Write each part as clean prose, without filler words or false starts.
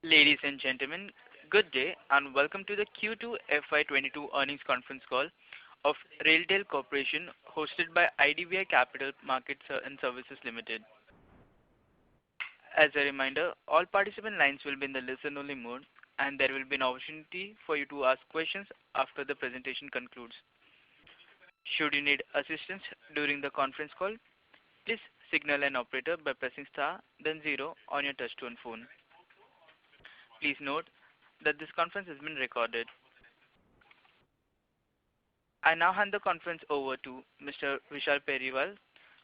Ladies and gentlemen, good day and welcome to the Q2 FY22 earnings conference call of RailTel Corporation hosted by IDBI Capital Markets and Services Limited. As a reminder, all participant lines will be in the listen-only mode and there will be an opportunity for you to ask questions after the presentation concludes. Should you need assistance during the conference call, please signal an operator by pressing star then 0 on your touch-tone phone. Please note that this conference has been recorded. I now hand the conference over to Mr. Vishal Periwal.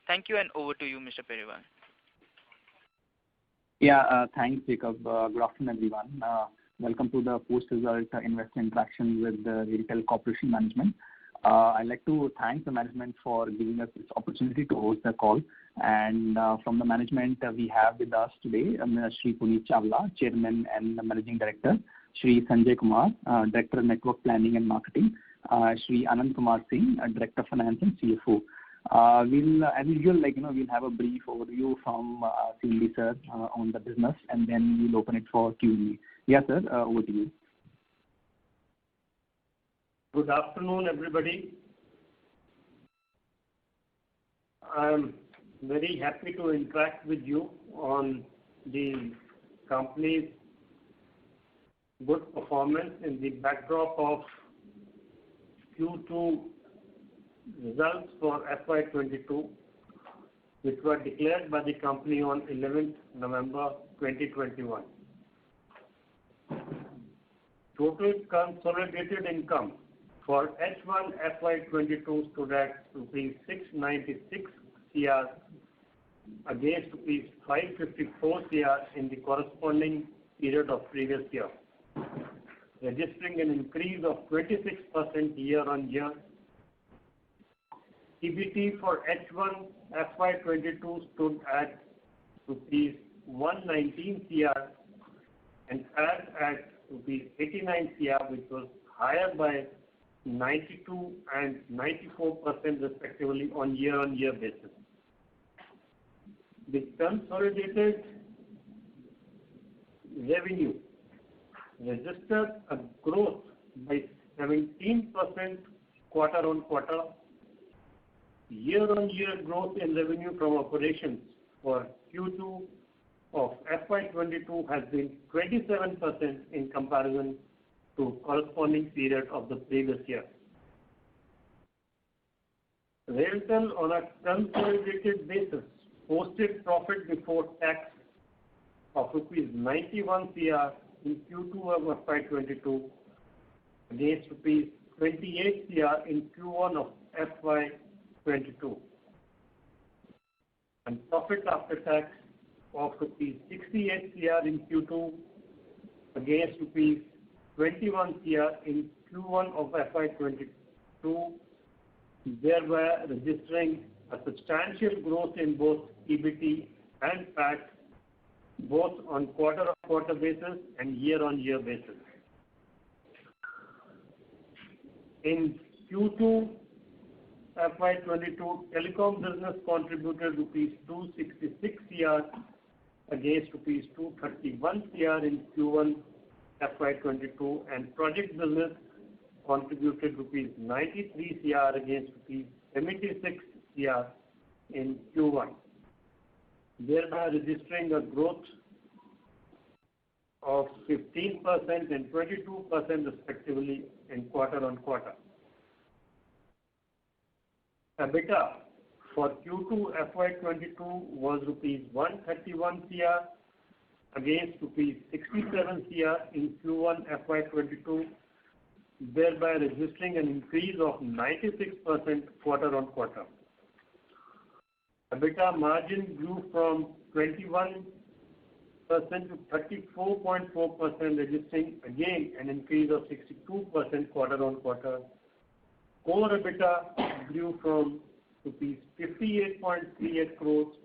Thank you and over to you, Mr. Periwal. Thanks, Jacob. Good afternoon, everyone. Welcome to the post-result investor interaction with the RailTel Corporation management. I'd like to thank the management for giving us this opportunity to host the call. And from the management, we have with us today Shri Puneet Chawla, Chairman and Managing Director, Shri Sanjay Kumar, Director of Network Planning and Marketing, Shri Anand Kumar Singh, Director of Finance and CFO. We'll, as usual, we'll have a brief overview from CMD sir on the business, and then we'll open it for Q&A. Yes, sir, over to you. Good afternoon, everybody. I'm very happy to interact with you on the company's good performance in the backdrop of Q2 results for FY22, which were declared by the company on 11th November 2021. Total consolidated income for H1 FY22 stood at rupees 696 CR against rupees 554 CR in the corresponding period of previous year, registering an increase of 26% year-on-year. EBT for H1 FY22 stood at rupees 119 CR and PAT at rupees 89 CR, which was higher by 92 and 94% respectively on year-on-year basis. The consolidated revenue registered a growth by 17% quarter-on-quarter. Year-on-year growth in revenue from operations for Q2 of FY22 has been 27% in comparison to corresponding period of the previous year. RailTel on a consolidated basis posted profit before tax of rupees 91 CR in Q2 of FY22 against rupees 28 CR in Q1 of FY22, and profit after tax of rupees 68 CR in Q2 against rupees 21 CR in Q1 of FY22, thereby registering a substantial growth in both EBT and PAT, both on quarter-on-quarter basis and year-on-year basis. In Q2 FY22, telecom business contributed rupees 266 CR against rupees 231 CR in Q1 FY22, and project business contributed rupees 93 CR against rupees 76 CR in Q1, thereby registering a growth of 15% and 22% respectively in quarter-on-quarter. EBITDA for Q2 FY22 was rupees 131 CR against rupees 67 CR in Q1 FY22, thereby registering an increase of 96% quarter-on-quarter. EBITDA margin grew from 21% to 34.4%, registering again an increase of 62% quarter-on-quarter. Core EBITDA grew from rupees 58.38 crores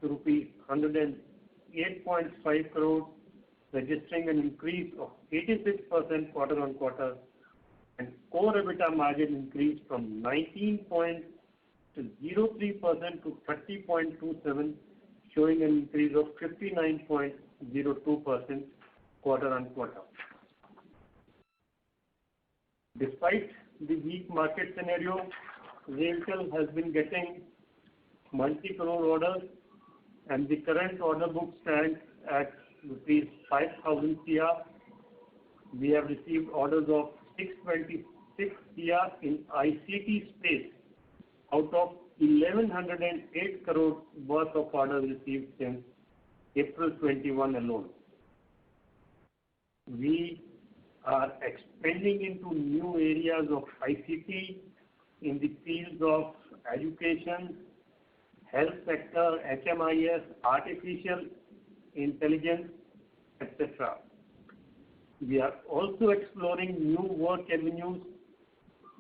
to rupees 108.5 crores, registering an increase of 86% quarter-on-quarter, and core EBITDA margin increased from 19.03% to 30.27, showing an increase of 59.02% quarter-on-quarter. Despite the weak market scenario, RailTel has been getting multi-crore orders, and the current order book stands at rupees 5,000 crore. We have received orders of 626 crore in ICT space out of 1108 crore worth of orders received since April 21 alone. We are expanding into new areas of ICT in the fields of education, health sector, HMIS, artificial intelligence, etc. We are also exploring new work avenues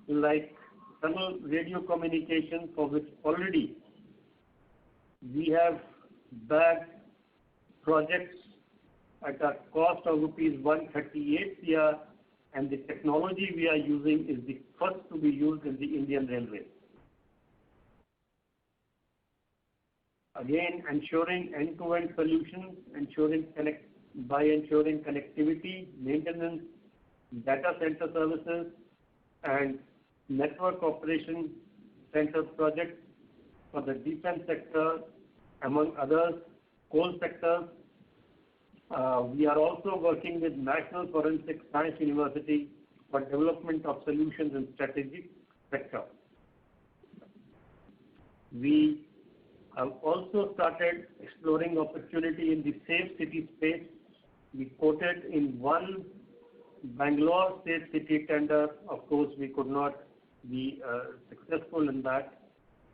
like tunnel radio communication, for which already we have bagged projects at a cost of rupees 138 crore, and the technology we are using is the first to be used in the Indian Railways. Again, ensuring end-to-end solutions, by ensuring connectivity, maintenance, data center services, and network operation center projects for the defense sector, among others, coal sectors. We are also working with National Forensic Science University for development of solutions in strategic sector. We have also started exploring opportunity in the safe city space. We quoted in one Bangalore safe city tender. Of course, we could not be successful in that,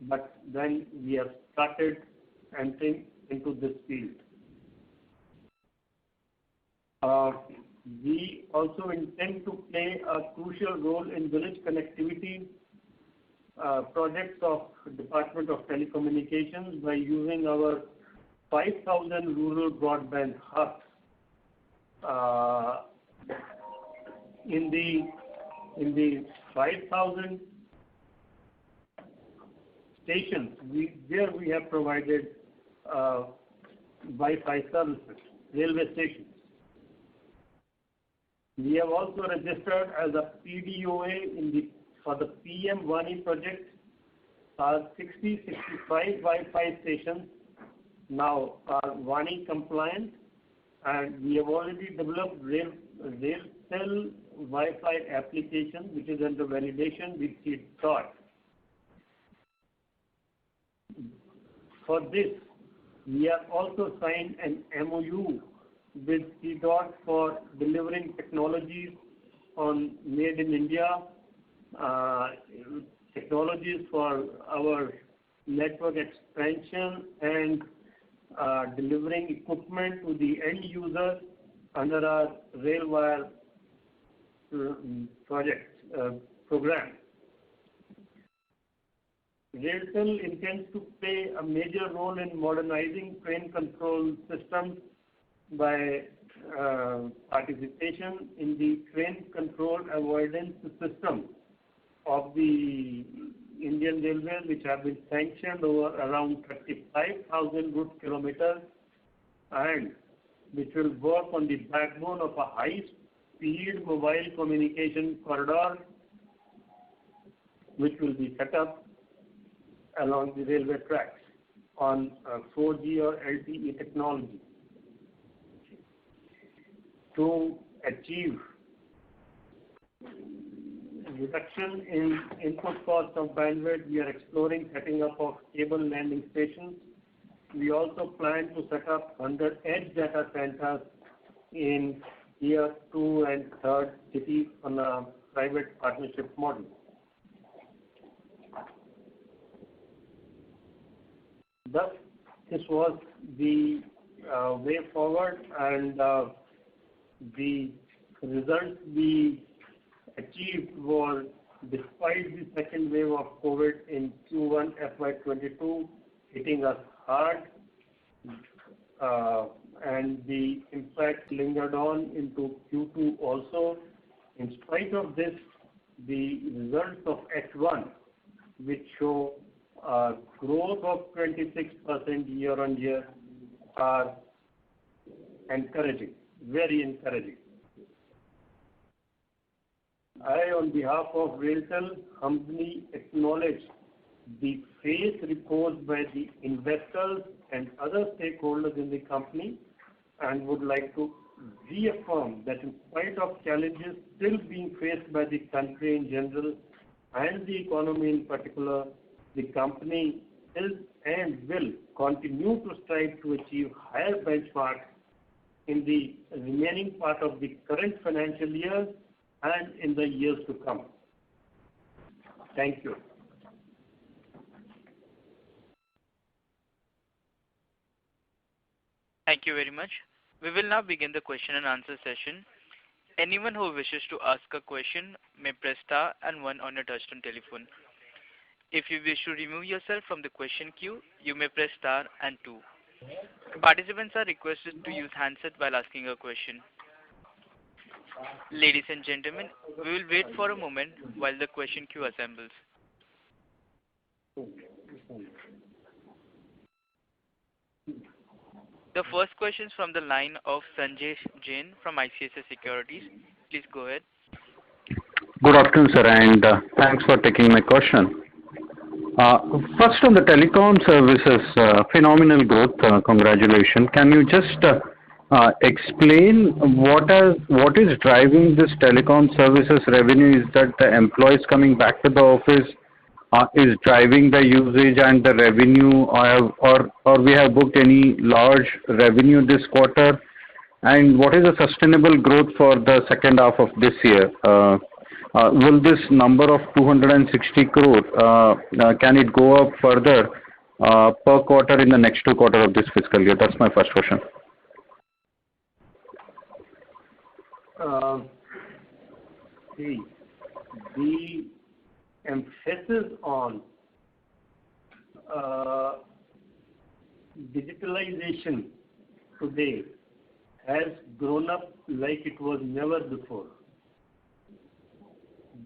but then we have started entering into this field. We also intend to play a crucial role in village connectivity projects of Department of Telecommunications by using our 5,000 rural broadband hubs. In the 5,000 stations, there we have provided Wi-Fi services, railway stations. We have also registered as a PDOA for the PM Vani project. 65 Wi-Fi stations now are Vani compliant, and we have already developed RailTel Wi-Fi application, which is under validation with C-DOT. For this, we have also signed an MOU with C-DOT for delivering technologies on Made in India, technologies for our network expansion and delivering equipment to the end user under our RailWire program. RailTel intends to play a major role in modernizing train control systems by participation in the train control avoidance system of the Indian Railways, which have been sanctioned over around 35,000 route kilometers, and which will work on the backbone of a high-speed mobile communication corridor, which will be set up along the railway tracks on 4G or LTE technology. To achieve reduction in input cost of bandwidth, we are exploring setting up of cable landing stations. We also plan to set up 100 edge data centers in tier 2 and 3rd cities on a private partnership model. Thus, this was the way forward, and the results we achieved were, despite the second wave of COVID in Q1 FY22 hitting us hard, and the impact lingered on into Q2 also. In spite of this, the results of H1, which show a growth of 26% year on year, are encouraging. very encouraging. I, on behalf of RailTel, humbly acknowledge the faith reposed by the investors and other stakeholders in the company, and would like to reaffirm that in spite of challenges still being faced by the country in general and the economy in particular, the company is and will continue to strive to achieve higher benchmarks in the remaining part of the current financial year and in the years to come. Thank you. Thank you very much. We will now begin the question and answer session. Anyone who wishes to ask a question may press star and one on your touchtone telephone. If you wish to remove yourself from the question queue, you may press star and two. Participants are requested to use handset while asking a question. Ladies and gentlemen, we will wait for a moment while the question queue assembles. The first question is from the line of Sanjay Jain from ICICI Securities. Please go ahead. Good afternoon, sir, and thanks for taking my question. First, on the telecom services, phenomenal growth. Congratulations. Can you just explain what is driving this telecom services revenue? Is that the employees coming back to the office is driving the usage and the revenue, or we have booked any large revenue this quarter? And what is the sustainable growth for the second half of this year? Will this number of 260 crore, can it go up further per quarter in the next 2 quarters of this fiscal year? That's my first question. The emphasis on digitalization today has grown up like it was never before.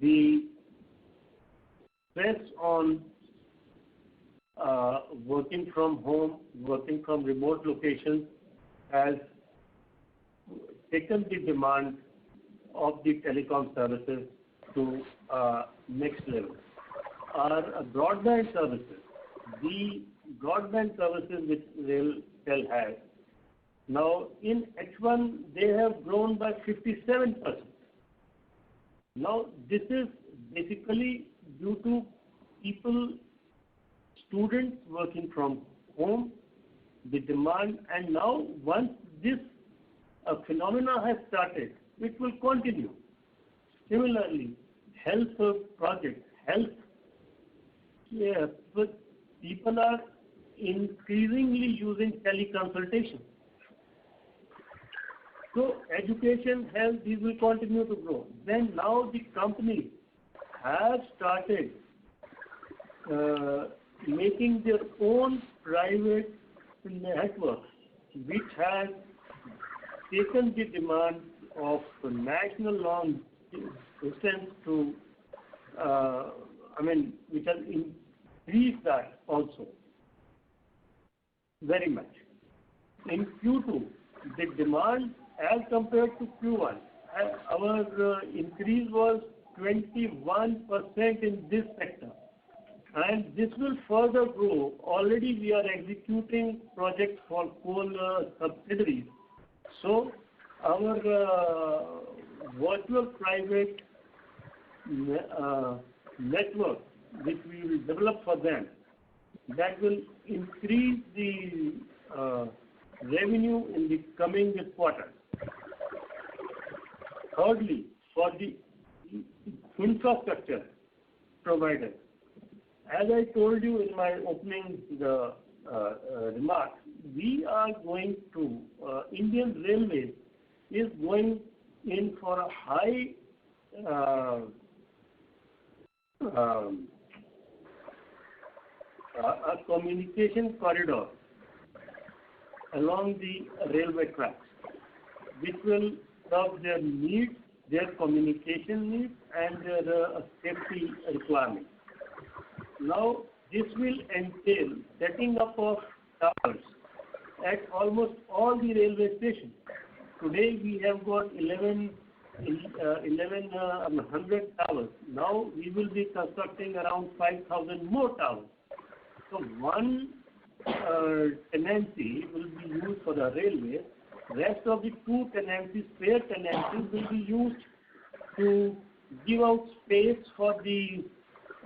The stress on working from home, working from remote locations has taken the demand of the telecom services to next level. Our broadband services, the broadband services which RailTel has, now in H1 they have grown by 57%. Now this is basically due to students working from home, the demand, and now once this phenomena has started, it will continue. Similarly, health projects, but people are increasingly using teleconsultation. So education, health, these will continue to grow. Then now the company has started making their own private networks, which has taken the demand of national long distance to, which has increased that also very much. In Q2, the demand as compared to Q1, our increase was 21% in this sector, and this will further grow. Already we are executing projects for coal subsidiaries. So our virtual private network, which we will develop for them, that will increase the revenue in the coming quarter. Thirdly, for the infrastructure provider, as I told you in my opening remarks, we are going to, Indian Railways is going in for a high a communication corridor along the railway tracks, which will serve their needs, their communication needs, and their safety requirements. Now, this will entail setting up of towers at almost all the railway stations. today we have got 1,100 towers. Now we will be constructing around 5,000 more towers. So one tenancy will be used for the railway. Rest of the two tenancies, spare tenancies, will be used to give out space for the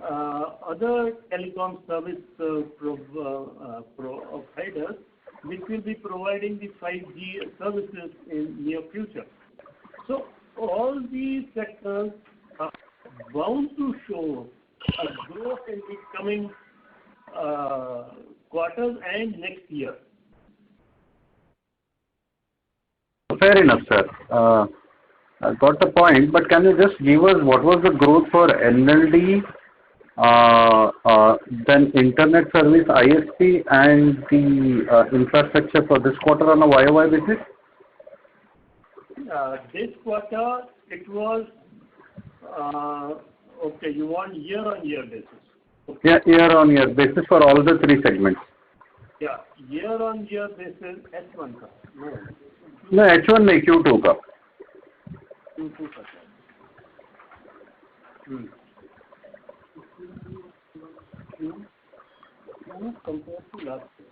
other telecom service providers, which will be providing the 5G services in near future. So all these sectors are bound to show a growth in the coming quarters and next year. Fair enough, sir. I got the point, but can you just give us what was the growth for NLD, then Internet Service ISP, and the infrastructure for this quarter on a YOY basis? This quarter, it was, okay, you want year-on-year basis. Okay. Yeah, year-on-year basis for all the three segments. Yeah, year-on-year basis, H1 का. No, H1 नहीं, Q2 का. Q2 का. Q2 compared to last year.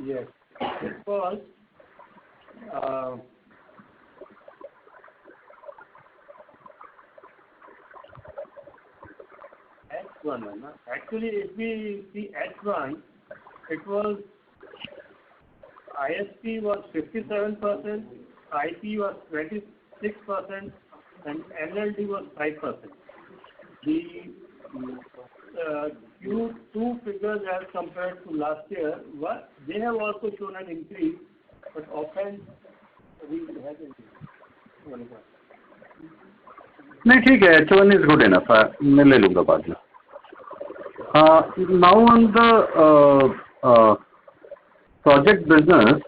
Yes, it was H1. Actually, if we see H1, it was ISP was 57%, IP was 26%, and NLD was 5%. The Q2 figures as compared to last year, they have also shown an increase, but often we have increased. नहीं ठीक है, H1 is good enough. मैं ले लूँगा बाद में. Now on the project business,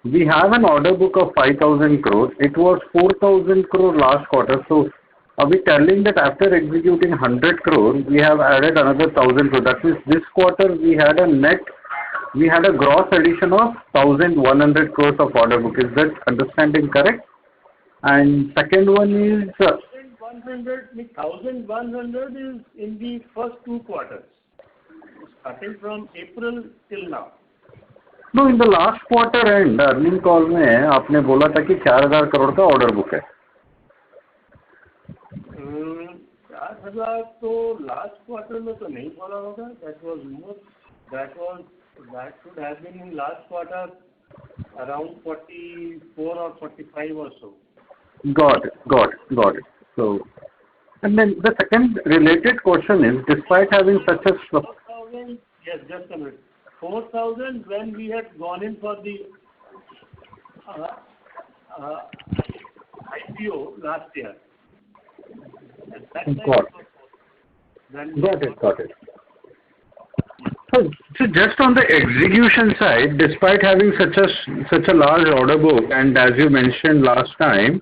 we have an order book of 5,000 crore. It was 4,000 crore last quarter. So are we telling that after executing 100 crore, we have added another 1,000 crore? That means this quarter we had a gross addition of 1,100 crores of order book. Is that understanding correct? And second one is 1,100 is in the first two quarters, starting from April till now. No, in the last quarter end earning call में आपने बोला था कि 4,000 करोड़ का order book है. 4,000 तो last quarter में तो नहीं बोला होगा. That was more. That should have been in last quarter around 44 or 45 or so. Got it. So, and then the second related question is, despite having such a 4,000, yes, just a minute. 4,000 when we had gone in for the IPO last year. Got it. So just on the execution side, despite having such a large order book, and as you mentioned last time,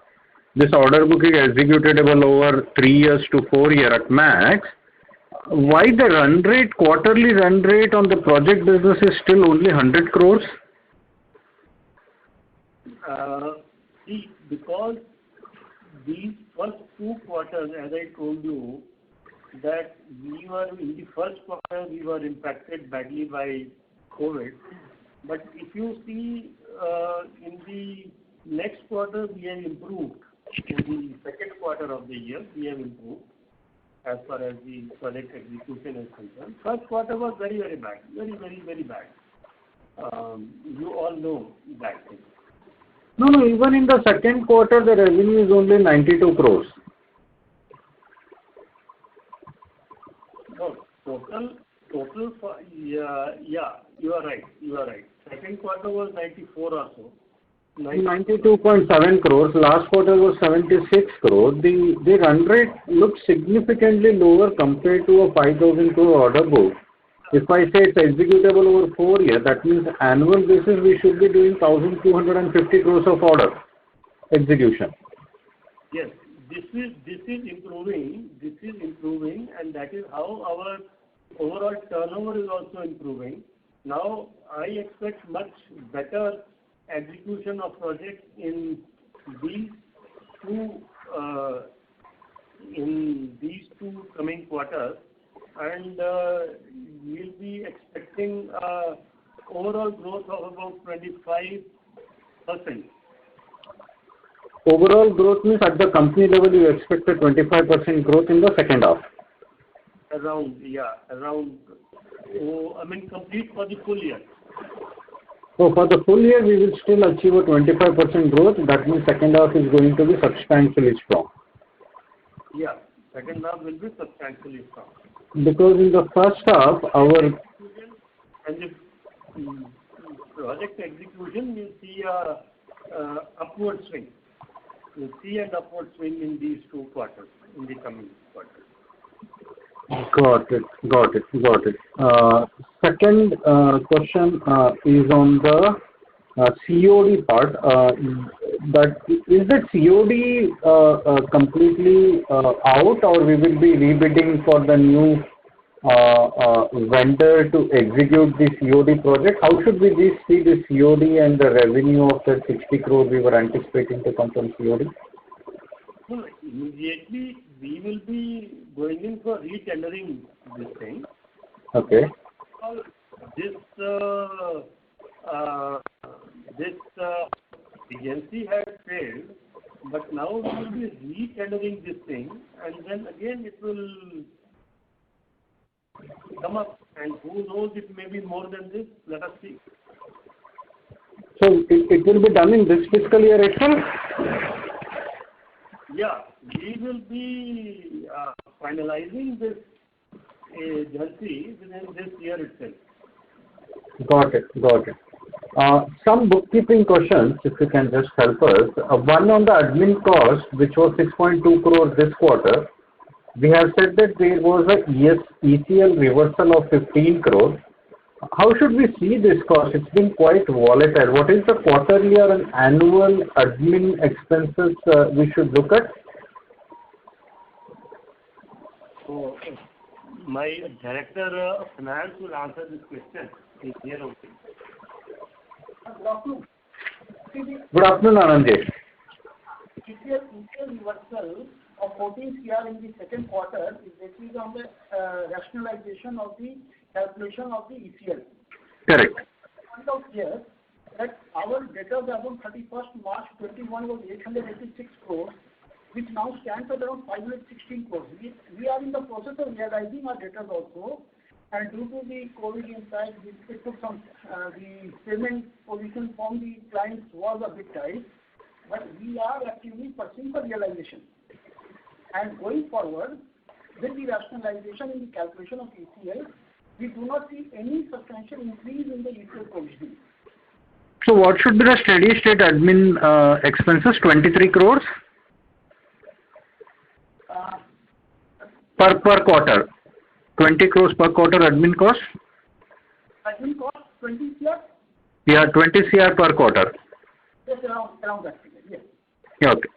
this order book is executable over 3 years to 4 years at max. Why the quarterly run rate on the project business is still only 100 crores? Because these first two quarters, as I told you, that we were in the first quarter we were impacted badly by COVID. But if you see in the next quarter we have improved. In the second quarter of the year we have improved as far as the project execution is concerned. First quarter was very bad, very bad. You all know that thing. No, even in the second quarter the revenue is only 92 crores. No, total for, yeah, you are right. Second quarter was 94 or so. 92.7 crores. Last quarter was 76 crores. The run rate looks significantly lower compared to a 5,000 crore order book. If I say it's executable over 4 years, that means annual basis we should be doing 1,250 crores of order execution. Yes, this is improving. This is improving, and that is how our overall turnover is also improving. Now, I expect much better execution of projects in these two coming quarters, and we'll be expecting overall growth of about 25%. Overall growth means at the company level you expect a 25% growth in the second half. Complete for the full year. So for the full year we will still achieve a 25% growth. That means second half is going to be substantially strong. Yeah, second half will be substantially strong. Because in the first half our and the project execution will see a upward swing. We'll see an upward swing in these 2 quarters, in the coming quarters. Got it. Second question is on the COD part. Is that COD completely out, or we will be rebidding for the new vendor to execute the COD project? How should we see the COD and the revenue of the 60 crores we were anticipating to come from COD? No, immediately we will be going in for re-tendering this thing. Okay. This agency has failed, but now we will be re-tendering this thing, and then again it will come up, and who knows, it may be more than this. Let us see. So it will be done in this fiscal year itself? Yeah, we will be finalizing this agency within this year itself. Got it. Some bookkeeping questions, if you can just help us. One on the admin cost, which was 6.2 crores this quarter. We have said that there was a ECL reversal of 15 crores. How should we see this cost? It's been quite volatile. What is the quarterly or an annual admin expenses we should look at? So, my Director of Finance will answer this question. He's here only. Good afternoon, Anandji. ECL reversal of 14 CR in the second quarter is based on the rationalization of the calculation of the ECL. Correct. Point out here that our debtors as on 31st March 21 was 886 crores, which now stands at around 516 crores. We are in the process of realizing our debtors also, and due to the COVID impact, it took some the payment position from the clients was a bit tight, but we are actively pursuing for realization. And going forward, with the rationalization in the calculation of ECL, we do not see any substantial increase in the ECL provisioning. So what should be the steady state admin expenses? 23 crores per quarter. 20 crores per quarter admin cost? Admin cost 20 CR? Yeah, 20 CR per quarter. Yes, around that figure, yes. Yeah, okay.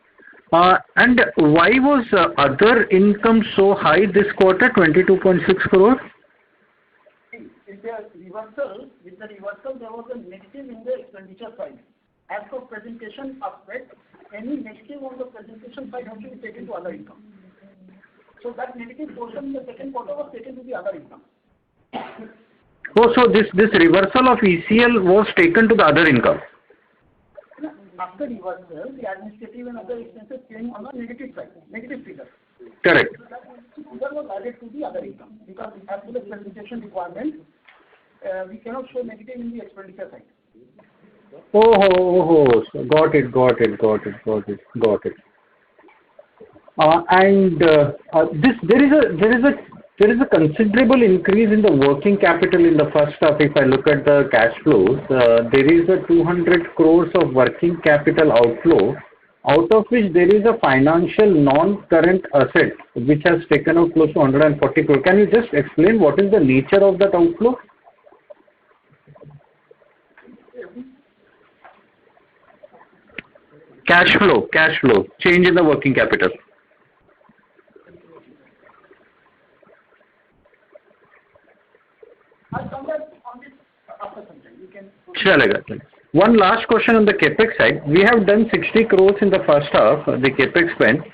And why was other income so high this quarter, 22.6 crores? With the reversal, there was a negative in the expenditure side. As for presentation aspect, any negative on the presentation side has to be taken to other income. So that negative portion in the second quarter was taken to the other income. Oh, so this reversal of ECL was taken to the other income? After reversal, the administrative and other expenses came on the negative side, negative figure. Correct. So that figure was added to the other income, because as per the presentation requirement, we cannot show negative in the expenditure side. Oh, got it. And there is a considerable increase in the working capital in the first half. If I look at the cash flows, there is a 200 crores of working capital outflow. out of which there is a financial non-current asset which has taken out close to 140 crore. Can you just explain what is the nature of that outflow? Cash flow, change in the working capital. I'll come back on this after some time. You can. Chalega. One last question on the capex side. We have done 60 crores in the first half, the capex spend.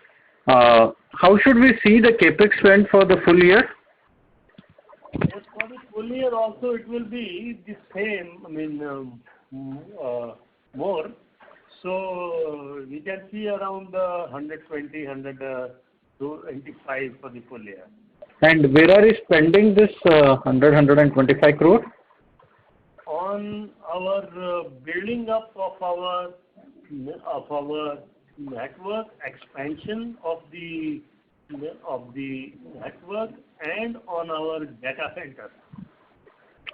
How should we see the capex spend for the full year? Yes, for the full year also it will be the same, more. So we can see around 120, 125 for the full year. And where are you spending this 125 crore? On our building up of our network, expansion of the network, and on our data center.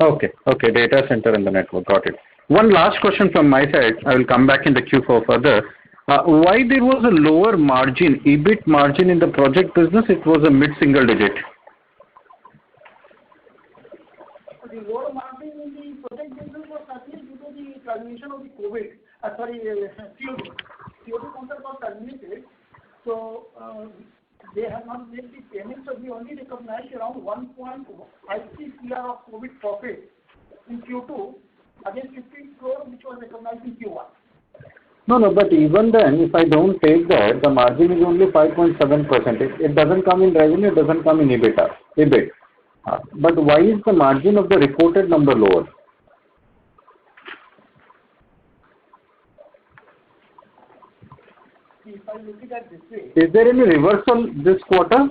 Okay, data center and the network, got it. One last question from my side. I will come back in the queue for further. Why there was a lower margin, EBIT margin in the project business? It was a mid-single digit. The lower margin in the project business was actually due to the termination of the COD. COD contract was terminated, so they have not made the payments, so we only recognized around 1.53 crore of COVID profit in Q2 against 15 crore which was recognized in Q1. No, but even then, if I don't take that, the margin is only 5.7%. It doesn't come in revenue, it doesn't come in EBIT. But why is the margin of the reported number lower? If I look at it this way. Is there any reversal this quarter?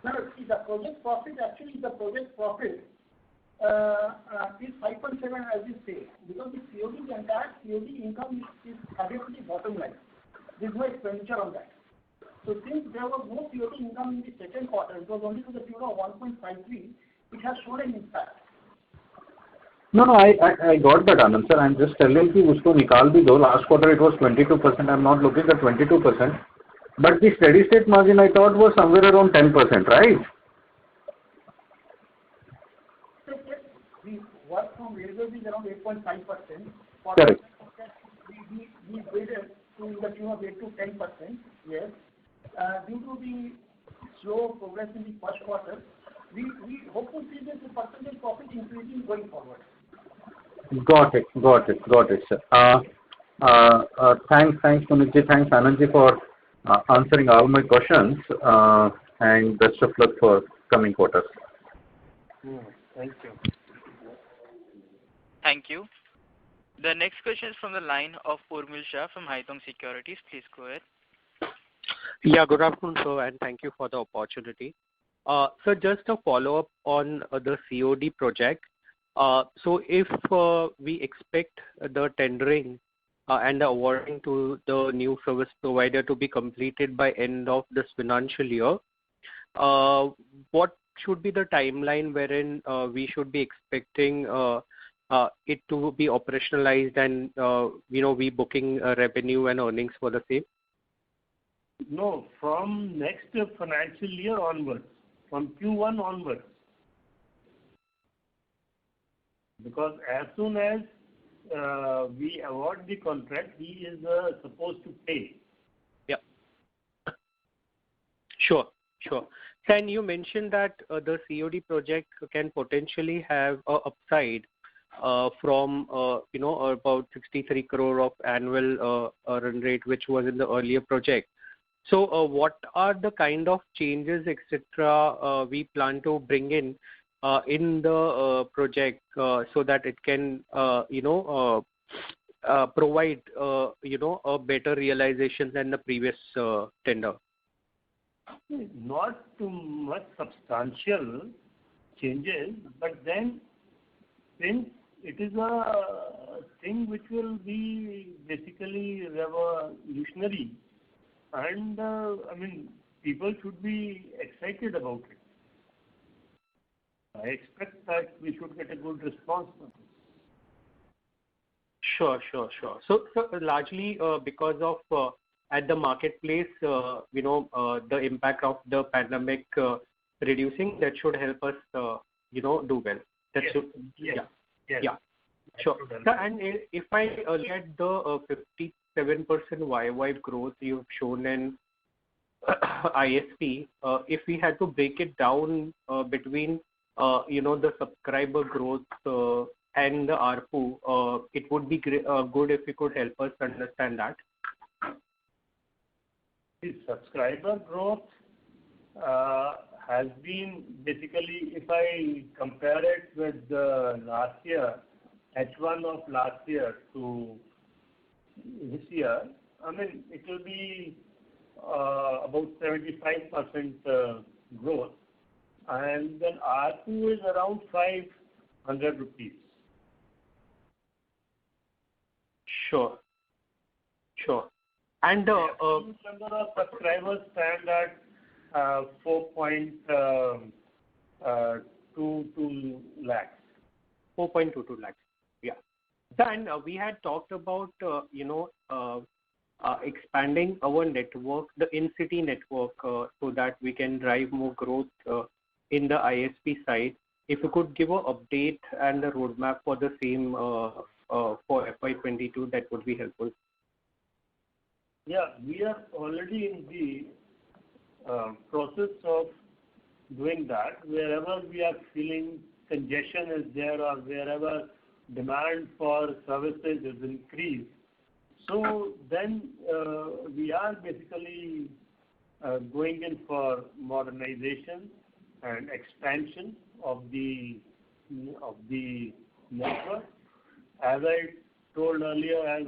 No, see the project profit is 5.7 as you say, because the entire COD income is added to the bottom line. There is no expenditure on that. So since there was no COD income in the second quarter, it was only to the tune of 1.53, it has shown an impact. No, I got that, Anand sir. I'm just telling you, usko nikal bhi do. Last quarter it was 22%. I'm not looking at 22%. But the steady state margin I thought was somewhere around 10%, right? The work from railways is around 8.5%. Correct. We graded to the tune of 8 to 10%. Yes. Due to the slow progress in the first quarter, we hope to see this percentage profit increasing going forward. Got it, sir. Thanks, Punitji. Thanks, Anandji, for answering all my questions. And best of luck for coming quarters. Thank you. Thank you. The next question is from the line of Urmil Shah from Haitong Securities. Please go ahead. Yeah, good afternoon, sir, and thank you for the opportunity. So just a follow-up on the COD project. So if we expect the tendering and the awarding to the new service provider to be completed by end of this financial year, what should be the timeline wherein we should be expecting it to be operationalized and we booking revenue and earnings for the same? No, from next financial year onwards, from Q1 onwards. Because as soon as we award the contract, he is supposed to pay. Yeah. Sure. And you mentioned that the COD project can potentially have a upside from about 63 crore of annual run rate, which was in the earlier project. So what are the kind of changes, etc., we plan to bring in the project so that it can provide a better realization than the previous tender? Not too much substantial changes, but then since it is a thing which will be basically revolutionary, and people should be excited about it. I expect that we should get a good response from this. Sure. So largely because of at the marketplace, the impact of the pandemic reducing, that should help us, do well. That Yes. should, Yes. yeah. Yes. Yeah. Sure. Sir, and if I look at the 57% YY growth you've shown in ISP, if we had to break it down between, the subscriber growth and the ARPU, it would be good if you could help us understand that. The subscriber growth has been basically, if I compare it with last year, H1 of last year to this year, I mean, it will be about 75% growth. And then ARPU is around 500 rupees. Sure. And The number of subscribers stand at 4.22 lakhs. 4.22 lakhs. Yeah. Sir, and we had talked about, expanding our network, the in-city network, so that we can drive more growth in the ISP side. If you could give an update and the roadmap for the same for FY22, that would be helpful. Yeah, we are already in the process of doing that. Wherever we are feeling congestion is there or wherever demand for services is increased, so then we are basically going in for modernization and expansion of the network. As I told earlier, as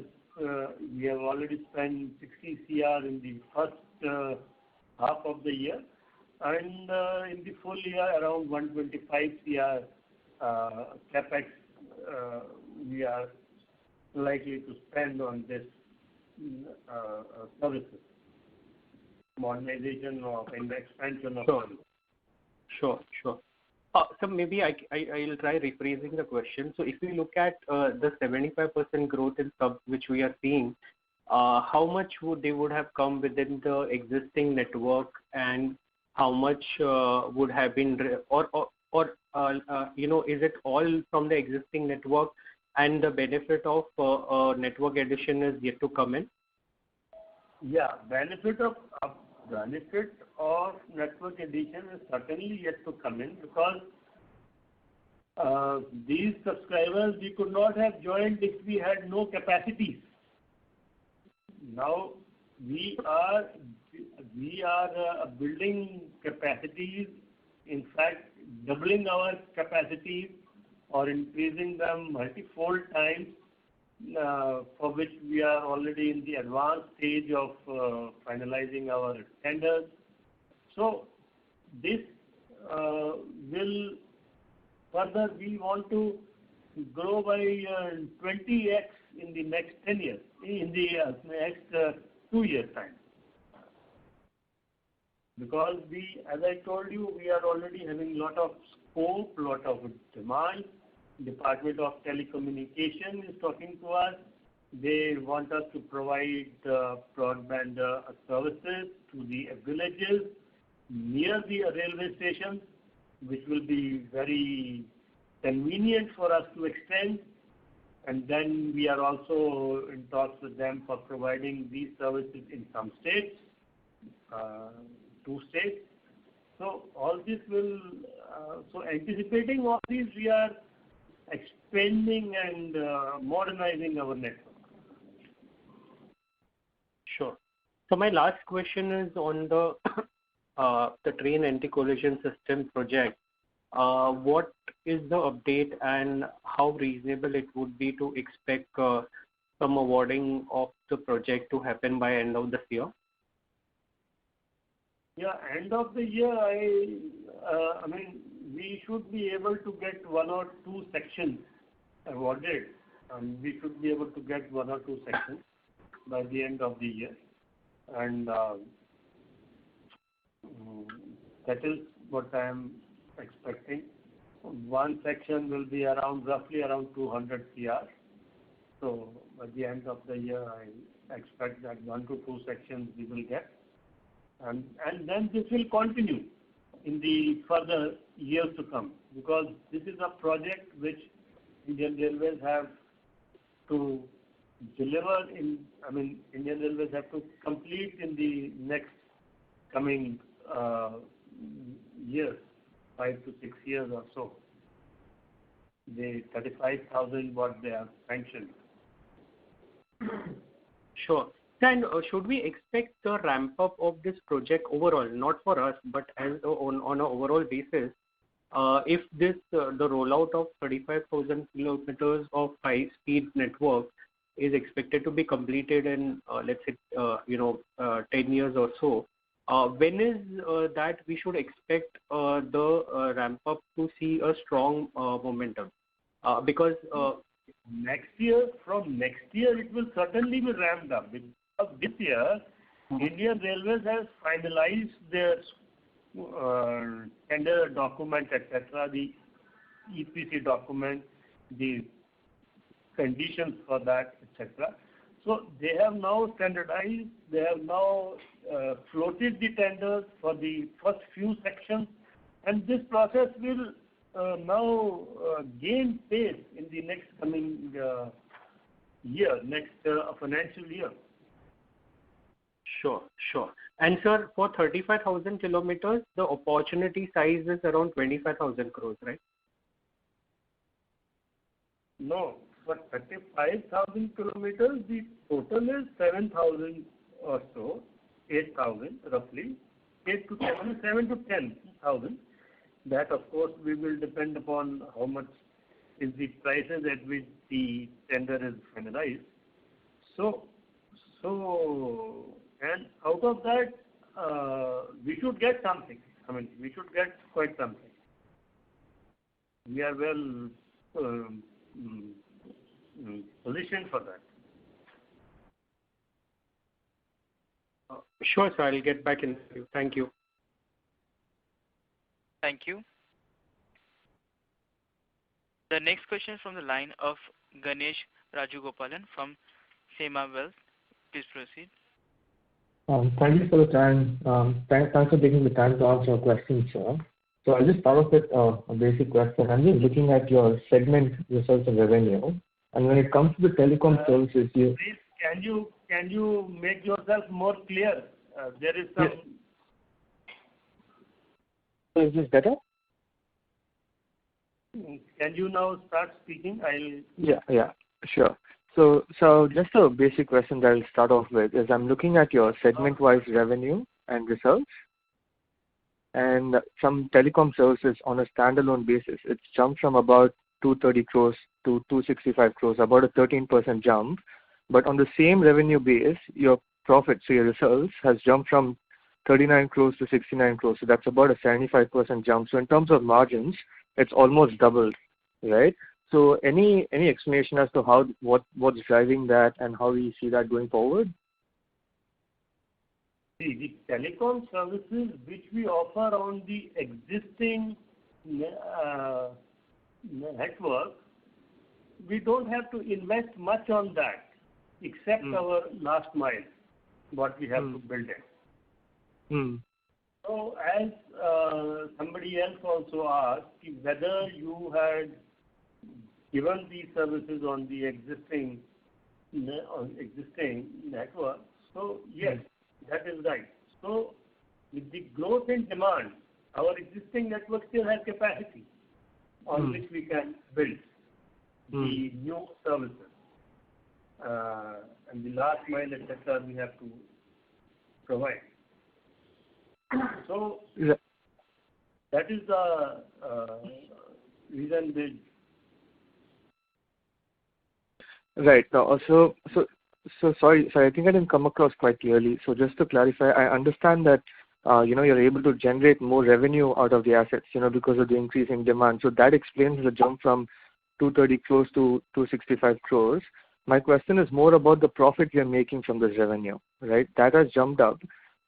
we have already spent 60 CR in the first half of the year, and in the full year around 125 CR capex we are likely to spend on this services, modernization of and expansion of services. Sure. So maybe I'll try rephrasing the question. So if we look at the 75% growth in subs which we are seeing, how much would have come within the existing network, and how much would have been, is it all from the existing network, and the benefit of network addition is yet to come in? Yeah, benefit of network addition is certainly yet to come in, because these subscribers we could not have joined if we had no capacities. Now we are building capacities, in fact doubling our capacities or increasing them multi-fold times, for which we are already in the advanced stage of finalizing our tenders. So this will further, we want to grow by 20x in the next 10 years, in the next 2 years time. Because as I told you, we are already having lot of scope, lot of demand. Department of Telecommunication is talking to us. They want us to provide broadband services to the villages near the railway stations, which will be very convenient for us to extend. And then we are also in talks with them for providing these services in some states, 2 states. So all this will, so anticipating all these, we are expanding and modernizing our network. Sure. So my last question is on the train anti-collision system project. What is the update, and how reasonable it would be to expect some awarding of the project to happen by end of this year? Yeah, end of the year, I mean, we should be able to get 1 or 2 sections awarded. We should be able to get 1 or 2 sections by the end of the year. And that is what I am expecting. 1 section will be roughly around 200 CR. So by the end of the year, I expect that 1 to 2 sections we will get. And then this will continue in the further years to come, because this is a project which Indian Railways have to deliver Indian Railways have to complete in the next coming years, 5 to 6 years or so. The 35,000 what they have mentioned. Sure. And should we expect the ramp up of this project overall, not for us, but as on an overall basis, if this the rollout of 35,000 kilometers of high-speed network is expected to be completed in, let's say, 10 years or so, when is that we should expect the ramp up to see a strong momentum? Because From next year, it will certainly be ramped up. Because this year, Indian Railways has finalized their tender document, etc., the EPC document, the conditions for that, etc. So they have now standardized, they have now floated the tenders for the first few sections, and this process will now gain pace in the next coming year, next financial year. Sure. And sir, for 35,000 kilometers, the opportunity size is around 25,000 crores, right? No, for 35,000 kilometers, the total is 7,000 or so, 8,000 roughly, 8 to 7 to 10,000. That, of course, we will depend upon how much is the prices at which the tender is finalized. So, and out of that, we should get something. We should get quite something. We are well positioned for that. Sure, sir. I'll get back in with you. Thank you. Thank you. The next question is from the line of Ganesh Rajagopalan from Sema Wealth. Please proceed. Thank you for the time. Thanks for taking the time to answer our questions, sir. So I'll just start off with a basic question. I'm just looking at your segment results of revenue, and when it comes to the telecom services, Please, can you make yourself more clear? There is some. Yes. Is this better? Can you now start speaking? Yeah, sure. So just a basic question that I'll start off with is I'm looking at your segment-wise revenue and results, and some telecom services on a standalone basis. It's jumped from about 230 crores to 265 crores, about a 13% jump. But on the same revenue base, your profits, so your results, has jumped from 39 crores to 69 crores. So that's about a 75% jump. So in terms of margins, it's almost doubled, right? So any explanation as to what's driving that and how we see that going forward? The telecom services which we offer on the existing network, we don't have to invest much on that, except our last mile, what we have to build it. So as somebody else also asked, whether you had given these services on the existing network. So yes, that is right. So with the growth in demand, our existing network still has capacity on which we can build the new services. And the last mile, etc., we have to provide. So that is the reason they. Right. Now, so sorry, I think I didn't come across quite clearly. So just to clarify, I understand that you're able to generate more revenue out of the assets, because of the increase in demand. So that explains the jump from 230 crores to 265 crores. My question is more about the profit you're making from this revenue, right? That has jumped up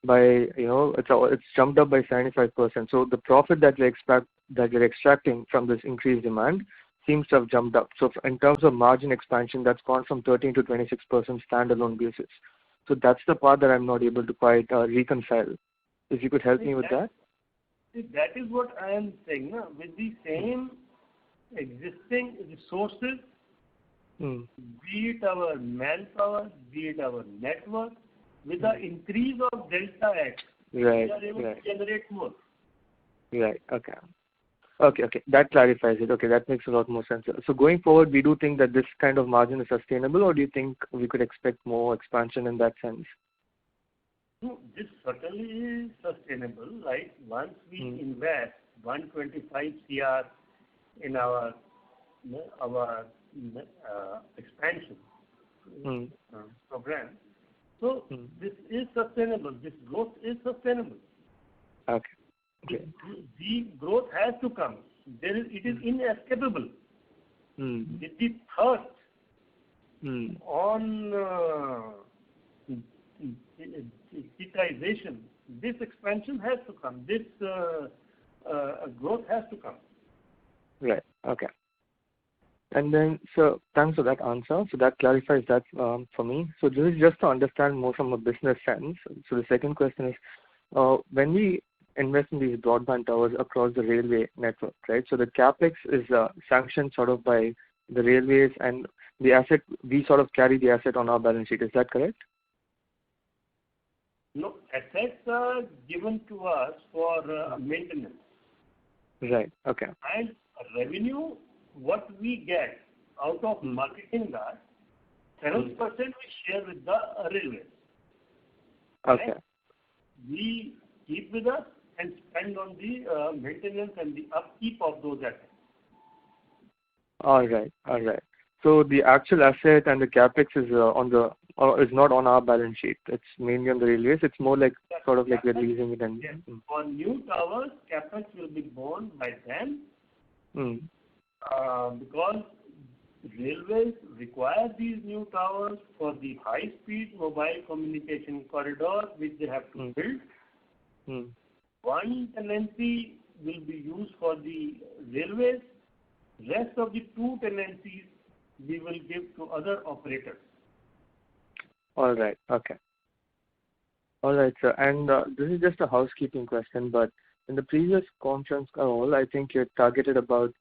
by, it's jumped up by 75%. So the profit that you're extracting from this increased demand seems to have jumped up. So in terms of margin expansion, that's gone from 13 to 26% standalone basis. So that's the part that I'm not able to quite reconcile. If you could help me with that. That is what I am saying. No? With the same existing resources, be it our manpower, be it our network, with the increase of delta X, we are able to generate more. Right. Okay. That clarifies it. Okay, that makes a lot more sense. So going forward, we do think that this kind of margin is sustainable, or do you think we could expect more expansion in that sense? No, this certainly is sustainable. Like once we invest 125 CR in our expansion program, so this is sustainable. This growth is sustainable. Okay. The growth has to come. It is inescapable. With the thirst on digitization, this expansion has to come. This growth has to come. Right. Okay. And then, so thanks for that answer. So that clarifies that for me. So this is just to understand more from a business sense. So the second question is, when we invest in these broadband towers across the railway network, right? So the capex is sanctioned sort of by the railways, and the asset, we sort of carry the asset on our balance sheet. Is that correct? No, assets are given to us for maintenance. Right. Okay. And revenue, what we get out of marketing that, 7% we share with the railways. Okay. And we keep with us and spend on the maintenance and the upkeep of those assets. All right. So the actual asset and the capex is is not on our balance sheet. It's mainly on the railways. It's more like sort of like we're leasing it. And yes. For new towers, capex will be borne by them because railways require these new towers for the high-speed mobile communication corridor which they have to build. One tenancy will be used for the railways. Rest of the 2 tenancies we will give to other operators. All right. Okay. All right, sir. And this is just a housekeeping question, but in the previous conference call, I think you had targeted about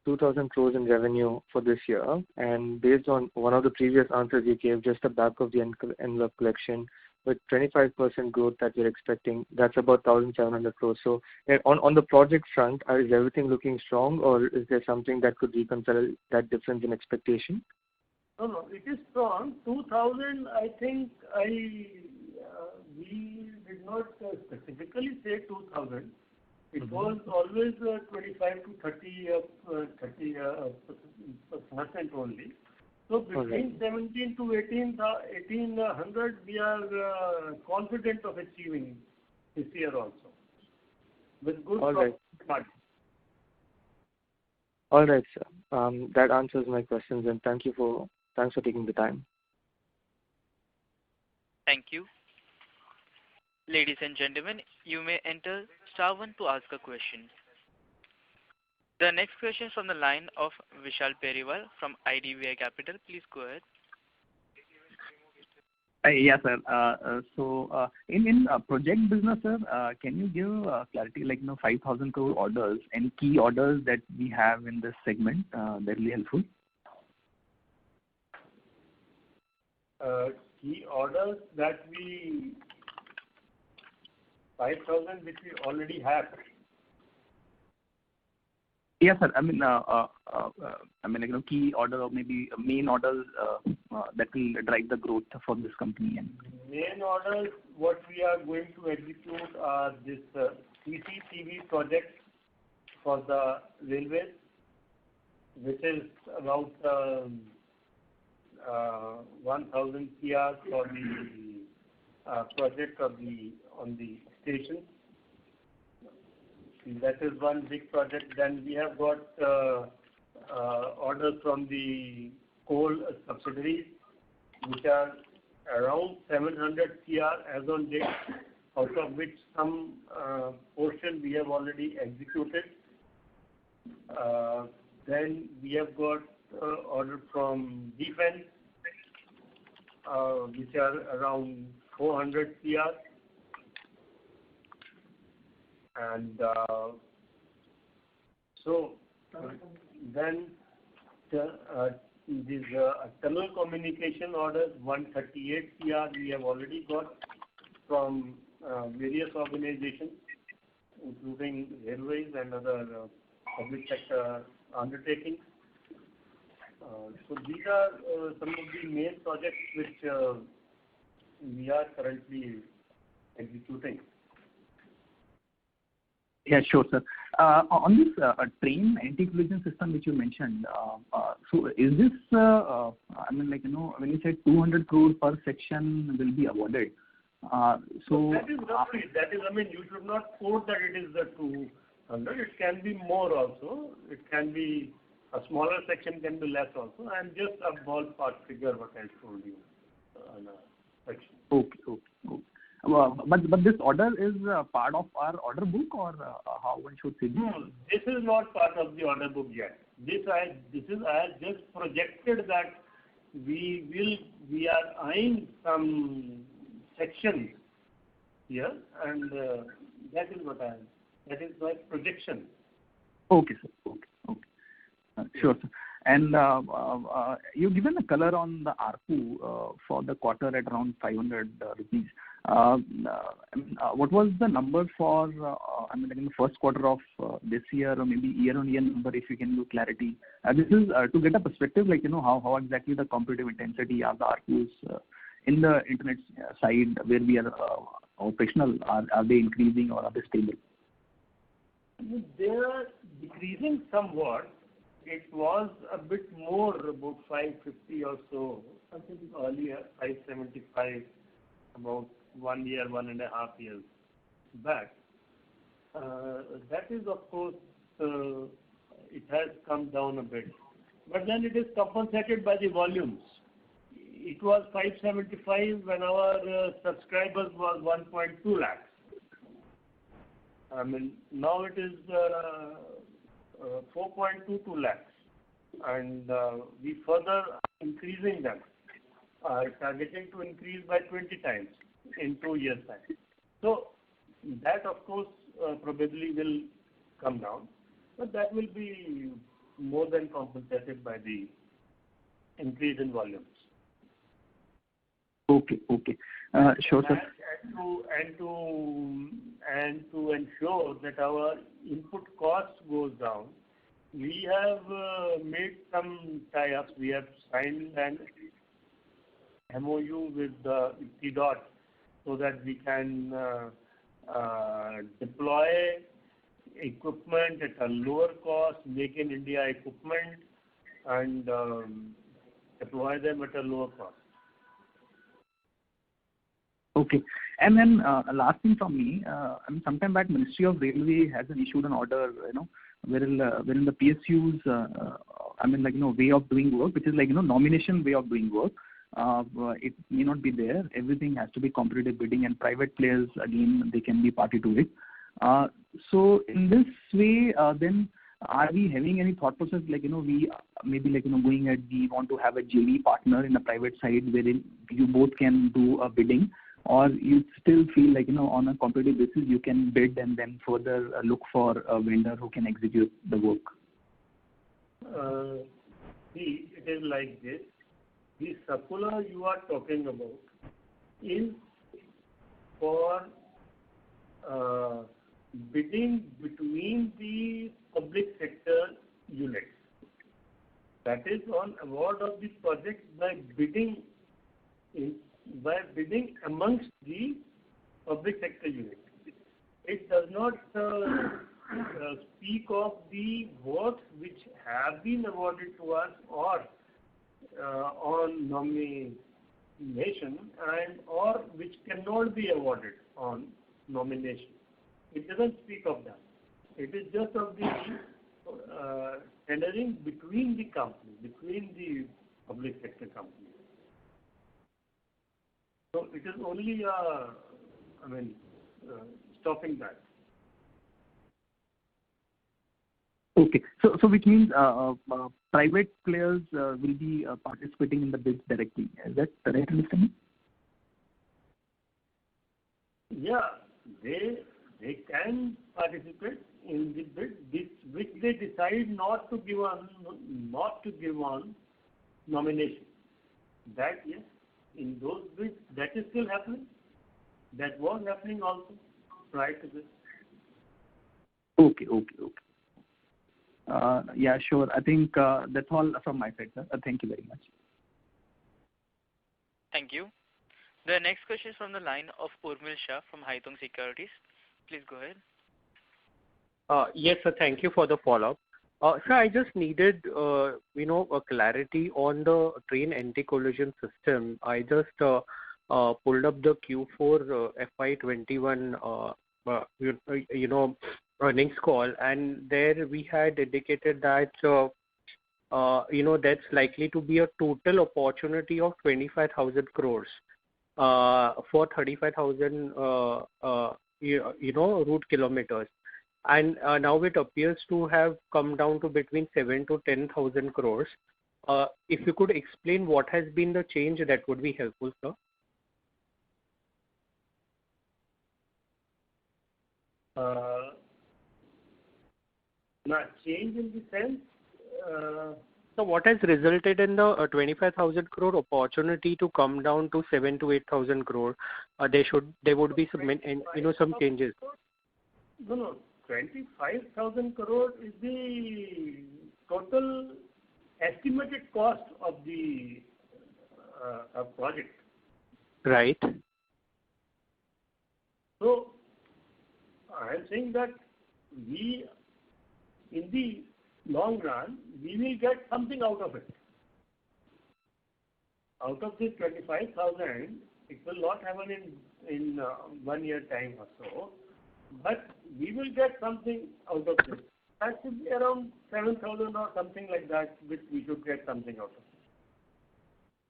2,000 crores in revenue for this year. And based on one of the previous answers you gave, just the back of the envelope collection, with 25% growth that we're expecting, that's about 1,700 crores. So on the project front, is everything looking strong, or is there something that could reconcile that difference in expectation? No, it is strong. 2,000, I think we did not specifically say 2,000. It was always 25 to 30% only. So between 17 to 1800, we are confident of achieving this year also, with good margin. All right, sir. That answers my questions, and thanks for taking the time. Thank you. Ladies and gentlemen, you may enter *1 to ask a question. The next question is from the line of Vishal Periwal from IDBI Capital. Please go ahead. Yes, sir. So in project business, sir, can you give clarity, like 5,000 crore orders, any key orders that we have in this segment? That will be helpful. Key orders that 5,000 which we already have. Yes, sir. Key order or maybe main orders that will drive the growth for this company. Main orders, what we are going to execute are this CCTV project for the railways, which is about 1,000 CR for the project on the station. That is one big project. Then we have got orders from the coal subsidiaries, which are around 700 CR as on date, out of which some portion we have already executed. Then we have got order from defense, which are around 400 CR. And then these tunnel communication orders, 138 CR we have already got from various organizations, including railways and other public sector undertakings. So these are some of the main projects which we are currently executing. Yeah, sure, sir. On this train anti-collision system which you mentioned, so is this, I mean, like, when you said 200 crore per section will be awarded, so that is roughly, I mean, you should not quote that it is the 200. It can be more also. It can be a smaller section, can be less also, and just a ballpark figure what I told you on a section. Okay. But this order is part of our order book, or how one should see this? No, this is not part of the order book yet. I have just projected that we are eyeing some sections here, and that is my projection. Okay, sir. Okay. Sure, sir. And you've given a color on the ARPU for the quarter at around 500 rupees. What was the number for, in the first quarter of this year, or maybe year-on-year number, if you can give clarity? This is to get a perspective, like, how exactly the competitive intensity of the ARPUs in the internet side where we are operational. Are they increasing or are they stable? They are decreasing somewhat. It was a bit more, about 550 or so, something earlier, 575, about 1 year, 1.5 years back. That is, of course, it has come down a bit. But then it is compensated by the volumes. It was 575 when our subscribers was 1.2 lakhs. I mean, now it is 4.22 lakhs, and we further are increasing them, targeting to increase by 20 times in 2 years' time. So that, of course, probably will come down, but that will be more than compensated by the increase in volumes. Okay. Sure, sir. And to ensure that our input cost goes down, we have made some tie-ups. We have signed an MOU with TDOT so that we can deploy equipment at a lower cost, make in India equipment, and deploy them at a lower cost. Okay. And then last thing from me, sometime back, Ministry of Railway has issued an order, wherein the PSU's, way of doing work, which is nomination way of doing work. It may not be there. Everything has to be competitive bidding, and private players, again, they can be party to it. So in this way, then are we having any thought process, we maybe going at, we want to have a JV partner in the private side wherein you both can do a bidding, or you still feel on a competitive basis you can bid and then further look for a vendor who can execute the work? See, it is like this. The circular you are talking about is for bidding between the public sector units. That is on award of the project by bidding amongst the public sector units. It does not speak of the works which have been awarded to us or on nomination or which cannot be awarded on nomination. It doesn't speak of that. It is just of the tendering between the company, between the public sector companies. So it is only, stopping that. Okay. So which means private players will be participating in the bids directly. Is that the right understanding? Yeah, they can participate in the bid, which they decide not to give on nomination. That, yes, in those bids, that is still happening. That was happening also prior to this. Okay. Yeah, sure. I think that's all from my side, sir. Thank you very much. Thank you. The next question is from the line of Urmil Shah from Haitong Securities. Please go ahead. Yes, sir. Thank you for the follow-up. Sir, I just needed, a clarity on the train anti-collision system. I just pulled up the Q4 FY21, earnings call, and there we had indicated that, that's likely to be a total opportunity of 25,000 crores for 35,000, route kilometers. And now it appears to have come down to between 7 to 10,000 crores. If you could explain what has been the change, that would be helpful, sir. Not change in the sense. So what has resulted in the 25,000 crore opportunity to come down to 7 to 8,000 crore? There would be some changes. No. 25,000 crore is the total estimated cost of the project. Right. So I am saying that in the long run, we will get something out of it. Out of this 25,000, it will not happen in 1 year time or so, but we will get something out of this. That should be around 7,000 or something like that, which we should get something out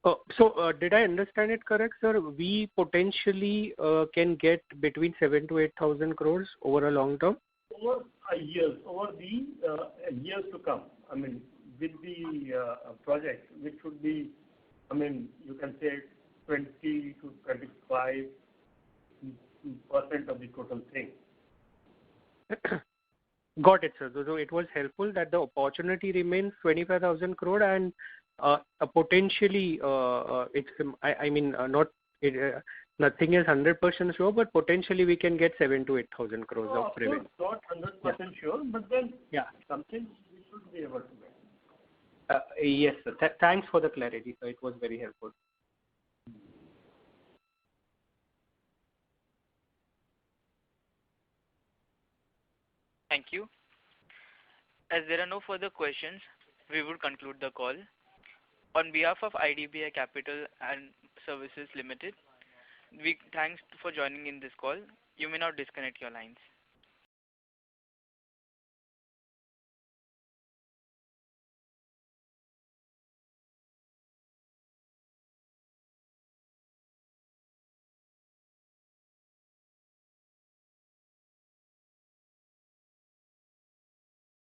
of. So did I understand it correct, sir? We potentially can get between 7 to 8,000 crores over a long term? Over the years to come. I mean, with the project, which would be, you can say 20 to 25% of the total thing. Got it, sir. So it was helpful that the opportunity remains 25,000 crore and potentially nothing is 100% sure, but potentially we can get 7 to 8,000 crores of revenue. Not 100% sure, but then something we should be able to get. Yes, sir. Thanks for the clarity, sir. It was very helpful. Thank you. As there are no further questions, we would conclude the call. On behalf of IDBI Capital and Services Limited, we thanks for joining in this call. You may now disconnect your lines.